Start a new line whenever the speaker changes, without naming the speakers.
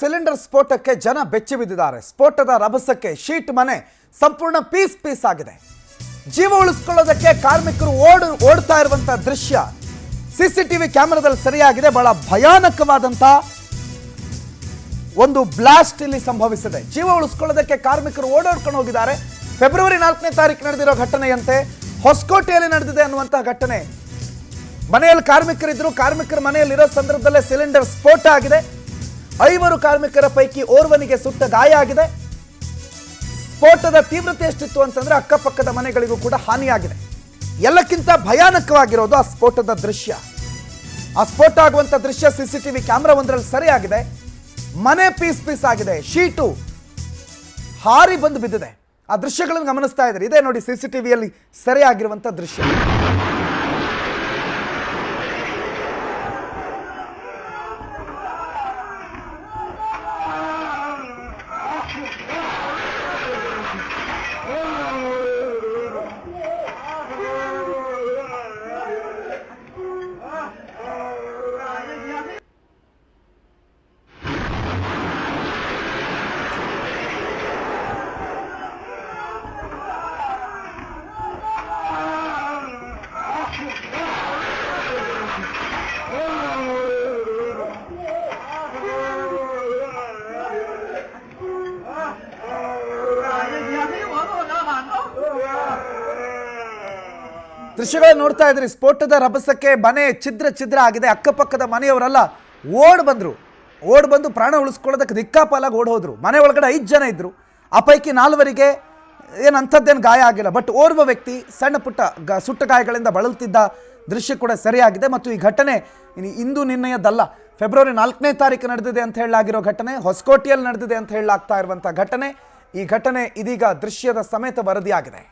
Cylinder ಸ್ಫೋಟಕ್ಕೆ ಜನ ಬೆಚ್ಚಿ ಬಿದ್ದಿದ್ದಾರೆ. ಸ್ಫೋಟದ ರಭಸಕ್ಕೆ ಶೀಟ್ ಮನೆ ಸಂಪೂರ್ಣ ಪೀಸ್ ಆಗಿದೆ. ಜೀವ ಉಳಿಸಿಕೊಳ್ಳೋದಕ್ಕೆ ಕಾರ್ಮಿಕರು ಓಡ್ತಾ ಇರುವಂತಹ ದೃಶ್ಯ ಸಿಸಿಟಿವಿ ಕ್ಯಾಮೆರಾದಲ್ಲಿ ಸರಿಯಾಗಿದೆ. ಬಹಳ ಭಯಾನಕವಾದಂತ ಒಂದು ಬ್ಲಾಸ್ಟ್ ಇಲ್ಲಿ ಸಂಭವಿಸಿದೆ. ಜೀವ ಉಳಿಸಿಕೊಳ್ಳೋದಕ್ಕೆ ಕಾರ್ಮಿಕರು ಓಡಾಡ್ಕೊಂಡು ಹೋಗಿದ್ದಾರೆ. ಫೆಬ್ರವರಿ 4ನೇ ತಾರೀಕು ನಡೆದಿರೋ ಘಟನೆಯಂತೆ ಹೊಸಕೋಟೆಯಲ್ಲಿ ನಡೆದಿದೆ ಅನ್ನುವಂತಹ ಘಟನೆ. ಮನೆಯಲ್ಲಿ ಕಾರ್ಮಿಕರಿದ್ರು. ಕಾರ್ಮಿಕರ ಮನೆಯಲ್ಲಿರೋ ಸಂದರ್ಭದಲ್ಲೇ ಸಿಲಿಂಡರ್ ಸ್ಫೋಟ ಆಗಿದೆ. 5 ಕಾರ್ಮಿಕರ ಪೈಕಿ ಓರ್ವನಿಗೆ ಸುಟ್ಟ ಗಾಯ ಆಗಿದೆ. ಸ್ಫೋಟದ ತೀವ್ರತೆ ಎಷ್ಟಿತ್ತು ಅಂತಂದ್ರೆ ಅಕ್ಕಪಕ್ಕದ ಮನೆಗಳಿಗೂ ಕೂಡ ಹಾನಿಯಾಗಿದೆ. ಎಲ್ಲಕ್ಕಿಂತ ಭಯಾನಕವಾಗಿರೋದು ಆ ಸ್ಫೋಟದ ದೃಶ್ಯ. ಆ ಸ್ಫೋಟ ಆಗುವಂತ ದೃಶ್ಯ ಸಿಸಿಟಿವಿ ಕ್ಯಾಮೆರಾ ಒಂದರಲ್ಲಿ ಸರಿಯಾಗಿದೆ. ಮನೆ ಪೀಸ್ ಆಗಿದೆ. ಶೀಟು ಹಾರಿ ಬಂದು ಬಿದ್ದಿದೆ. ಆ ದೃಶ್ಯಗಳನ್ನು ಗಮನಿಸ್ತಾ ಇದ್ದಾರೆ. ಇದೇ ನೋಡಿ ಸಿಸಿಟಿವಿಯಲ್ಲಿ ಸರಿಯಾಗಿರುವಂತ ದೃಶ್ಯ. ದೃಶ್ಯಗಳನ್ನು ನೋಡ್ತಾ ಇದ್ರಿ. ಸ್ಫೋಟದ ರಭಸಕ್ಕೆ ಮನೆ ಛಿದ್ರ ಆಗಿದೆ. ಅಕ್ಕಪಕ್ಕದ ಮನೆಯವರೆಲ್ಲ ಓಡ್ ಬಂದು ಪ್ರಾಣ ಉಳಿಸ್ಕೊಳ್ಳೋದಕ್ಕೆ ದಿಕ್ಕಾಪಾಲಾಗಿ ಓಡ್ ಹೋದ್ರು. ಮನೆ ಒಳಗಡೆ 5 ಜನ ಇದ್ರು. ಆ ಪೈಕಿ 4ವರಿಗೆ ಅಂಥದ್ದೇನು ಗಾಯ ಆಗಿಲ್ಲ. ಬಟ್ ಓರ್ವ ವ್ಯಕ್ತಿ ಸಣ್ಣ ಪುಟ್ಟ ಸುಟ್ಟ ಗಾಯಗಳಿಂದ ಬಳಲ್ತಿದ್ದ ದೃಶ್ಯ ಕೂಡ ಸರಿಯಾಗಿದೆ. ಮತ್ತು ಈ ಘಟನೆ ಇಂದು ನಿನ್ನೆಯದಲ್ಲ. ಫೆಬ್ರವರಿ 4ನೇ ತಾರೀಕು ನಡೆದಿದೆ ಅಂತ ಹೇಳಲಾಗಿರೋ ಘಟನೆ, ಹೊಸಕೋಟೆಯಲ್ಲಿ ನಡೆದಿದೆ ಅಂತ ಹೇಳಲಾಗ್ತಾ ಇರುವಂಥ ಘಟನೆ. ಈ ಘಟನೆ ಇದೀಗ ದೃಶ್ಯದ ಸಮೇತ ವರದಿಯಾಗಿದೆ.